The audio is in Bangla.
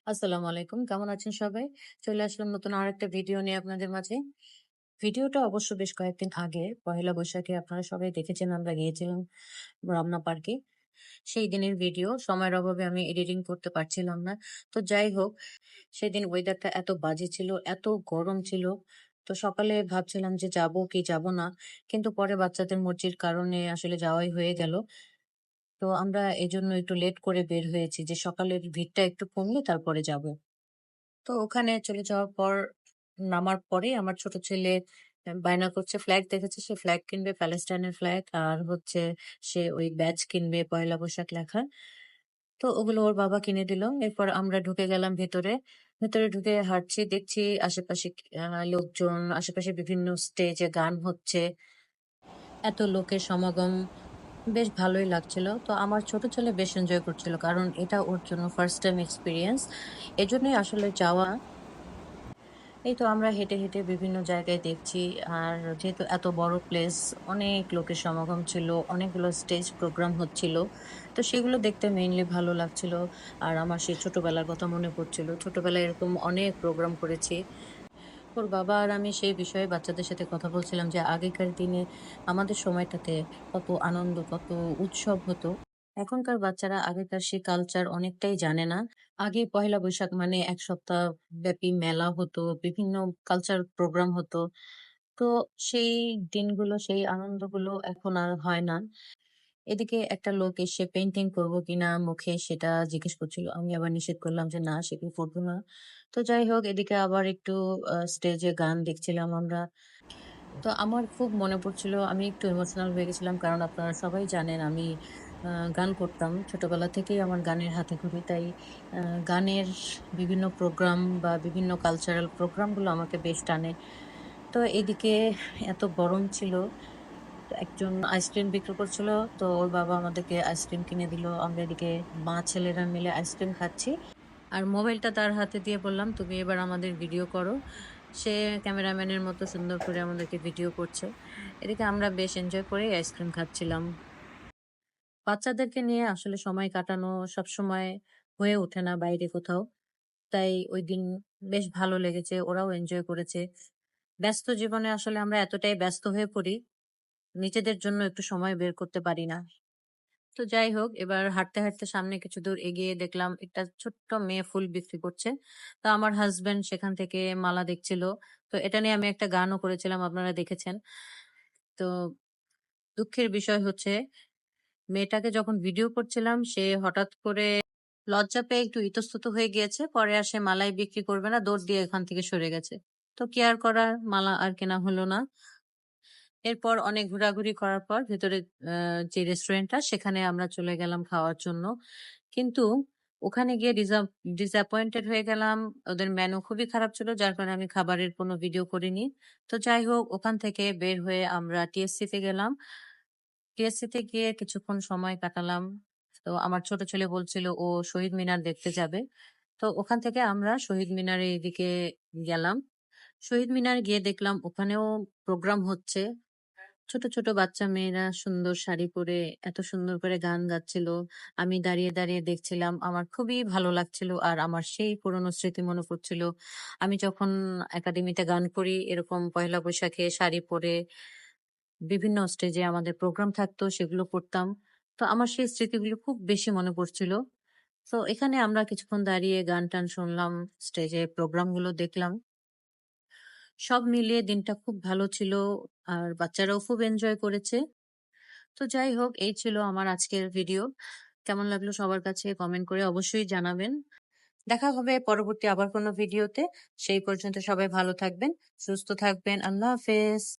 আসসালামু আলাইকুম। কেমন আছেন সবাই? চলে আসলাম নতুন আরেকটা ভিডিও নিয়ে আপনাদের মাঝে। ভিডিওটা অবশ্য বেশ কয়েকদিন আগে, পহেলা বৈশাখে আপনারা সবাই দেখেছেন আমরা গিয়েছিলাম রমনা পার্কে। সেই দিনের ভিডিও। সময়ের অভাবে আমি এডিটিং করতে পারছিলাম না। তো যাই হোক, সেদিন ওয়েদারটা এত বাজে ছিল, এত গরম ছিল। তো সকালে ভাবছিলাম যে যাবো কি যাবো না। কিন্তু পরে বাচ্চাদের মর্জির কারণে আসলে যাওয়াই হয়ে গেল। তো আমরা এজন্য একটু লেট করে বের হয়েছি যে সকালের ভিড়টা একটু কমলে তারপরে যাব। তো ওখানে চলে যাওয়ার পর নামার পরে আমার ছোট ছেলে বায়না করছে, ফ্ল্যাগ দেখেছে, সে ফ্ল্যাগ কিনবে, প্যালেস্টাইনের ফ্ল্যাগ, আর হচ্ছে সে ওই ব্যাজ কিনবে পহেলা বৈশাখ লেখা। তো ওগুলো ওর বাবা কিনে দিল। এরপর আমরা ঢুকে গেলাম ভেতরে। ভেতরে ঢুকে হাঁটছি, দেখছি আশেপাশে লোকজন, আশেপাশে বিভিন্ন স্টেজে গান হচ্ছে। এত লোকের সমাগম বেশ ভালোই লাগছিল। তো আমার ছোট ছেলে বেশ এনজয় করছিল। কারণ এটা ওর জন্য ফার্স্ট টাইম এক্সপেরিয়েন্স। এজন্যই আসলে যাওয়া। এই তো আমরা হেঁটে, হেঁটে বিভিন্ন জায়গায় দেখছি। আর যেহেতু এত বড় প্লেস, অনেক লোকের সমাগম ছিল, অনেকগুলো স্টেজ প্রোগ্রাম হচ্ছিল। তো সেগুলো দেখতে মেইনলি ভালো লাগছিল। আর আমার সেই ছোটবেলার কথা মনে পড়ছিল। ছোটবেলায় এরকম অনেক প্রোগ্রাম করেছি। ওর বাবা আর আমি সেই বিষয়ে বাচ্চাদের সাথে কথা বলছিলাম যে আগেকার দিনে আমাদের সময়টাতে কত আনন্দ, কত উৎসব হতো। এখনকার বাচ্চারা আগেকার সেই কালচার অনেকটাই জানে না। আগে পহেলা বৈশাখ মানে ১ সপ্তাহ ব্যাপী মেলা হতো, বিভিন্ন কালচার প্রোগ্রাম হতো। তো সেই দিনগুলো, সেই আনন্দগুলো এখন আর হয় না। এদিকে একটা লোক এসে পেইন্টিং করব কিনা মুখে সেটা জিজ্ঞেস করছিল। আমি আবার নিষেধ করলাম যে, "না, সেগুলো করব না।" তো যাই হোক, এদিকে আবার একটু স্টেজে গান দেখছিলাম আমরা। তো আমার খুব মনে পড়ছিল, আমি একটু ইমোশনাল হয়ে গেছিলাম। কারণ আপনারা সবাই জানেন আমি আ গান করতাম। ছোটবেলা থেকেই আমার গানের হাতেখড়ি। তাই আ গানের বিভিন্ন প্রোগ্রাম বা বিভিন্ন কালচারাল প্রোগ্রাম গুলো আমাকে বেশ টানে। তো এদিকে এত গরম ছিল। তো একজন আইসক্রিম বিক্রি করছিল। তো ওর বাবা আমাদেরকে আইসক্রিম কিনে দিল। আমরা এদিকে মা ছেলেরা মিলে আইসক্রিম খাচ্ছি। আর মোবাইলটা তার হাতে দিয়ে বললাম, "তুমি এবার আমাদের ভিডিও করো।" সে ক্যামেরাম্যানের মতো সুন্দর করে আমাদেরকে ভিডিও করছে। এদিকে আমরা বেশ এনজয় করেই আইসক্রিম খাচ্ছিলাম। বাচ্চাদেরকে নিয়ে আসলে সময় কাটানো সবসময় হয়ে ওঠে না বাইরে কোথাও। তাই ঐদিন বেশ ভালো লেগেছে। ওরাও এনজয় করেছে। ব্যস্ত জীবনে আসলে আমরা এতটাই ব্যস্ত হয়ে পড়ি, নিজেদের জন্য একটু সময় বের করতে পারি না। তো যাই হোক, এবার হাঁটতে, হাঁটতে সামনে কিছু দূর এগিয়ে দেখলাম একটা ছোট্ট মেয়ে ফুল বিক্রি করছে। তো আমার হাসব্যান্ড সেখান থেকে মালা দেখছিল। তো এটা নিয়ে আমি একটা গানও করেছিলাম, আপনারা দেখেছেন। তো দুঃখের বিষয় হচ্ছে, মেয়েটাকে যখন ভিডিও করছিলাম সে হঠাৎ করে লজ্জা পেয়ে একটু ইতস্তত হয়ে গিয়েছে। পরে আর সে মালাই বিক্রি করবে না, দৌড় দিয়ে এখান থেকে সরে গেছে। তো কি আর করার, মালা আর কেনা হলো না। এরপর অনেক ঘোরাঘুরি করার পর ভেতরে যে রেস্টুরেন্টটা সেখানে আমরা চলে গেলাম খাওয়ার জন্য। কিন্তু ওখানে গিয়ে ডিসঅ্যাপয়েন্টেড হয়ে গেলাম। ওদের মেনু খুবই খারাপ ছিল, যার কারণে আমি খাবারের কোনো ভিডিও করিনি। তো যাই হোক, ওখান থেকে বের হয়ে আমরা টিএসসি তে গেলাম। টিএসসি তে গিয়ে কিছুক্ষণ সময় কাটালাম। তো আমার ছোট ছেলে বলছিল ও শহীদ মিনার দেখতে যাবে। তো ওখান থেকে আমরা শহীদ মিনারের এদিকে গেলাম। শহীদ মিনার গিয়ে দেখলাম ওখানেও প্রোগ্রাম হচ্ছে। ছোট, ছোট বাচ্চা মেয়েরা সুন্দর শাড়ি পরে এত সুন্দর করে গান গাচ্ছিল। আমি দাঁড়িয়ে, দাঁড়িয়ে দেখছিলাম। আমার খুবই ভালো লাগছিল। আর আমার সেই পুরনো স্মৃতি মনে পড়ছিল। আমি যখন একাডেমিতে গান করি, এরকম পহেলা বৈশাখে শাড়ি পরে বিভিন্ন স্টেজে আমাদের প্রোগ্রাম থাকতো, সেগুলো করতাম। তো আমার সেই স্মৃতিগুলো খুব বেশি মনে পড়ছিল। তো এখানে আমরা কিছুক্ষণ দাঁড়িয়ে গান-টান শুনলাম, স্টেজে প্রোগ্রামগুলো দেখলাম। সব মিলিয়ে দিনটা খুব ভালো ছিল। আর বাচ্চারাও খুব এনজয় করেছে। তো যাই হোক, এই ছিল আমার আজকের ভিডিও। কেমন লাগলো সবার কাছে কমেন্ট করে অবশ্যই জানাবেন। দেখা হবে পরবর্তী আবার কোনো ভিডিওতে। সেই পর্যন্ত সবাই ভালো থাকবেন, সুস্থ থাকবেন। আল্লাহ হাফেজ।